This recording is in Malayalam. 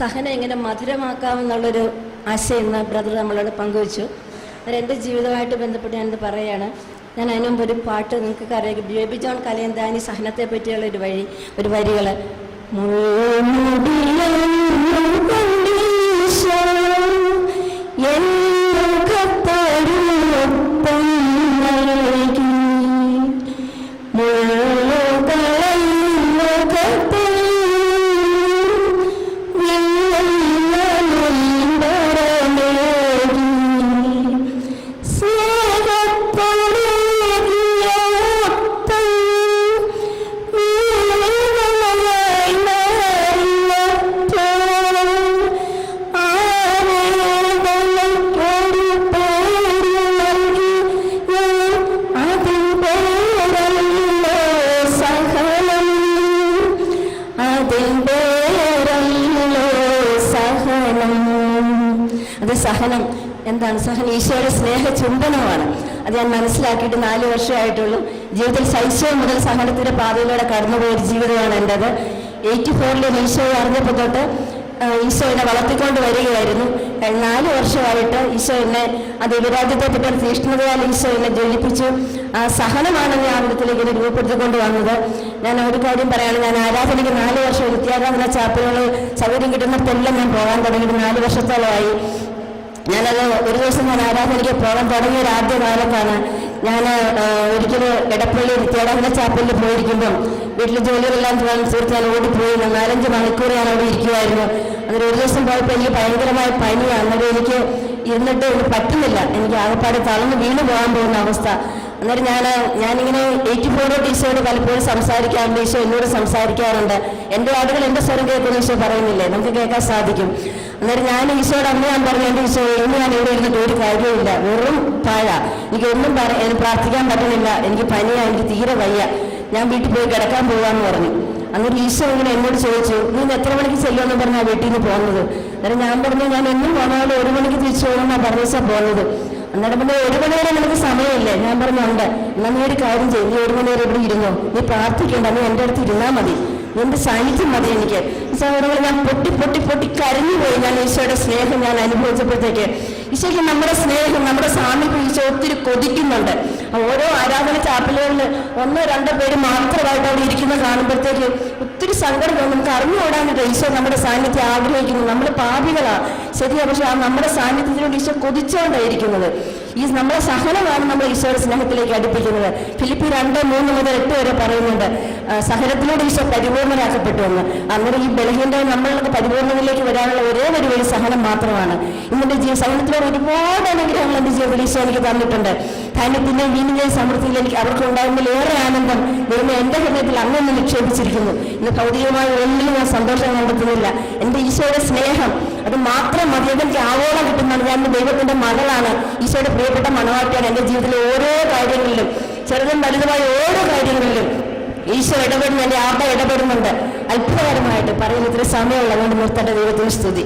സഹനം എങ്ങനെ മധുരമാക്കാമെന്നുള്ളൊരു ആശയം ഇന്ന് ബ്രദർ നമ്മളോട് പങ്കുവച്ചു. എൻ്റെ ജീവിതമായിട്ട് ബന്ധപ്പെട്ട് ഞാനിത് പറയുകയാണ്. ഞാൻ അതിന് മുമ്പ് ഒരു പാട്ട് നിങ്ങൾക്ക് അറിയാം, ബേബി ജോൺ കലയന്താനി സഹനത്തെ പറ്റിയുള്ള ഒരു വരികൾ. അത് സഹനം എന്താണ്? സഹനം ഈശോയുടെ സ്നേഹ ചുംബനമാണ്. അത് ഞാൻ മനസ്സിലാക്കിയിട്ട് 4 വർഷമായിട്ടുള്ളൂ. ജീവിതത്തിൽ ശൈശവം മുതൽ സഹനത്തിന്റെ പാതയിലൂടെ കടന്നുപോയ ഒരു ജീവിതമാണ് എൻ്റെത്. 84 ഈശോയെ അറിഞ്ഞപ്പോൾ തൊട്ട് ഈശോ എന്നെ വളർത്തിക്കൊണ്ട് വരികയായിരുന്നു. 4 വർഷമായിട്ട് ഈശോ എന്നെ അത് വിരാജ്യത്തെപ്പെട്ട തീഷ്ണതയാൽ ഈശോ എന്നെ ജ്വലിപ്പിച്ചു. ആ സഹനമാണ് ഞാൻ അവിടത്തിലേക്ക് എന്നെ രൂപപ്പെടുത്തിക്കൊണ്ട് വന്നത്. ഞാൻ ഒരു കാര്യം പറയുകയാണ്, ഞാൻ ആരാധനയ്ക്ക് 4 വർഷം നിത്യാരാധന ചാപ്പലുകൾ സൗകര്യം കിട്ടുന്നിടത്തെല്ലാം ഞാൻ പോകാൻ തുടങ്ങിയിട്ട് 4 വർഷത്തോളമായി. ഞാനത് ഒരു ദിവസം ഞാൻ ആരാധനയ്ക്ക് പോകാൻ തുടങ്ങിയ ഒരു ആദ്യ കാലത്താണ്. ഞാൻ ഒരിക്കലും എടപ്പള്ളി നിത്യാരാധന ചാപ്പലിൽ പോയിരിക്കുമ്പം വീട്ടിൽ ജോലികളെല്ലാം തീർത്ത് ഞാൻ ഓടിപ്പോയി. 4-5 മണിക്കൂർ ഞാൻ അവിടെ ഇരിക്കുമായിരുന്നു. അന്നേരം ഒരു ദിവസം പോയപ്പോൾ എനിക്ക് ഭയങ്കരമായ പനിയാണ്. അന്നേരം എനിക്ക് ഇരുന്നിട്ട് എനിക്ക് പറ്റുന്നില്ല. എനിക്ക് ആകെപ്പാടെ തളർന്ന് വീണ് പോകാൻ പോകുന്ന അവസ്ഥ. അന്നേരം ഞാനിങ്ങനെ 84 ഈശോയോട് പലപ്പോഴും സംസാരിക്കാറുണ്ട്. ഈശോ എന്നോട് സംസാരിക്കാറുണ്ട്. എൻ്റെ ആടുകൾ എൻ്റെ സ്വരം കേൾക്കുന്ന ഈശോ പറയുന്നില്ലേ, നമുക്ക് കേൾക്കാൻ സാധിക്കും. അന്നേരം ഞാൻ ഈശോയുടെ അന്ന് ഞാൻ പറഞ്ഞു, എൻ്റെ ഈശോ ഇന്ന് ഞാൻ ഇവിടെ ഇരുന്നിട്ട് ഒരു കാര്യമില്ല, വെറും പാഴ, എനിക്കൊന്നും പ്രാർത്ഥിക്കാൻ പറ്റുന്നില്ല, എനിക്ക് പനിയാണ്, എനിക്ക് തീരെ വയ്യ, ഞാൻ വീട്ടിൽ പോയി കിടക്കാൻ പോകാമെന്ന് പറഞ്ഞു. അന്നേരം ഈശോ ഇങ്ങനെ എന്നോട് ചോദിച്ചു, നീ എത്ര മണിക്ക് ചെല്ലുമെന്ന് പറഞ്ഞാൽ വീട്ടിൽ നിന്ന് പോകുന്നത്? അന്നേരം ഞാൻ പറഞ്ഞു, ഞാൻ എന്നും പോകാതെ 1 മണിക്ക് തിരിച്ചു പോകുമെന്നാണ് പറഞ്ഞാൽ പോകുന്നത്. അന്നേരം പിന്നെ 1 മണി വരെ നിനക്ക് സമയമില്ലേ? ഞാൻ പറഞ്ഞുണ്ട്. എന്നാൽ നീ ഒരു കാര്യം ചെയ്യും, നീ 1 മണി വരെ ഇവിടെ ഇരുന്നോ, നീ പ്രാർത്ഥിക്കേണ്ട, നീ എൻ്റെ അടുത്ത് ഇരുന്നാൽ മതി, നിന്റെ സാന്നിധ്യം മതി എനിക്ക്. സഹോദരങ്ങൾ, ഞാൻ പൊട്ടി കരഞ്ഞുപോയി. ഞാൻ ഈശോയുടെ സ്നേഹം ഞാൻ അനുഭവിച്ചപ്പോഴത്തേക്ക് ഈശോയ്ക്ക് നമ്മുടെ സ്നേഹം, നമ്മുടെ സാമീപ്യം ഈശോ ഒത്തിരി കൊതിക്കുന്നുണ്ട്. ഓരോ ആരാധന ചാപ്പലുകളിൽ 1-2 പേര് മാത്രമായിട്ട് അവിടെ ഇരിക്കുന്ന കാണുമ്പോഴത്തേക്ക് ഒത്തിരി സങ്കടം തോന്നും. നമുക്ക് അറിഞ്ഞുകൂടാനിട്ട് ഈശോ നമ്മുടെ സാന്നിധ്യം ആഗ്രഹിക്കുന്നു. നമ്മൾ പാപികളാണ് ശരിയാ, പക്ഷെ ആ നമ്മുടെ സാന്നിധ്യത്തിലൂടെ ഈശോ കൊതിച്ചുകൊണ്ടായിരിക്കുന്നത്. ഈ നമ്മുടെ സഹനമാണ് നമ്മൾ ഈശോയുടെ സ്നേഹത്തിലേക്ക് അടുപ്പിക്കുന്നത്. ഫിലിപ്പി 2:3 മുതൽ 8 വരെ പറയുന്നുണ്ട്, സഹനത്തിലൂടെ ഈശോ പരിപൂർണരാക്കപ്പെട്ടു എന്ന്. അന്നേരം ഈ ബലഹീനത നമ്മൾക്ക് പരിപൂർണതയിലേക്ക് വരാനുള്ള ഒരേ ഒരു വഴി സഹനം മാത്രമാണ്. ഇന്നെൻ്റെ സഹനത്തിലൂടെ ഒരുപാട് അനുഗ്രഹങ്ങൾ എൻ്റെ ജീവിതത്തിൽ ഈശോ എനിക്ക് തന്നിട്ടുണ്ട്. ധൈര്യത്തിൻ്റെയും വീണിൻ്റെയും സമൃദ്ധിയിൽ എനിക്ക് അവർക്ക് ഉണ്ടാകുന്നതിലേറെ ആനന്ദം ദൈവമേ എൻ്റെ ഹൃദയത്തിൽ അങ്ങനെ നിക്ഷേപിച്ചിരിക്കുന്നു. ഇന്ന് ഭൗതികമായ ഒന്നിലും ഞാൻ സന്തോഷം കണ്ടെത്തുന്നില്ല. എൻ്റെ ഈശോയുടെ സ്നേഹം അത് മാത്രം മതി, അതെനിക്ക് ആവോളം കിട്ടുന്നതാണ്. ഞാൻ ദൈവത്തിൻ്റെ മകളാണ്, ഈശോയുടെ പ്രിയപ്പെട്ട മണവാട്ടിയാണ്. എൻ്റെ ജീവിതത്തിലെ ഓരോ കാര്യങ്ങളിലും, ചെറുതും വലുതുമായ ഓരോ കാര്യങ്ങളിലും ഈശോ ഇടപെടുന്നു, എൻ്റെ ആരുടെ ഇടപെടുന്നുണ്ട്. അത്ഭുതകരമായിട്ട് പറയുന്ന ഇത്ര സമയമുള്ളതുകൊണ്ട് നിർത്തേണ്ട. ദൈവത്തിന് സ്തുതി.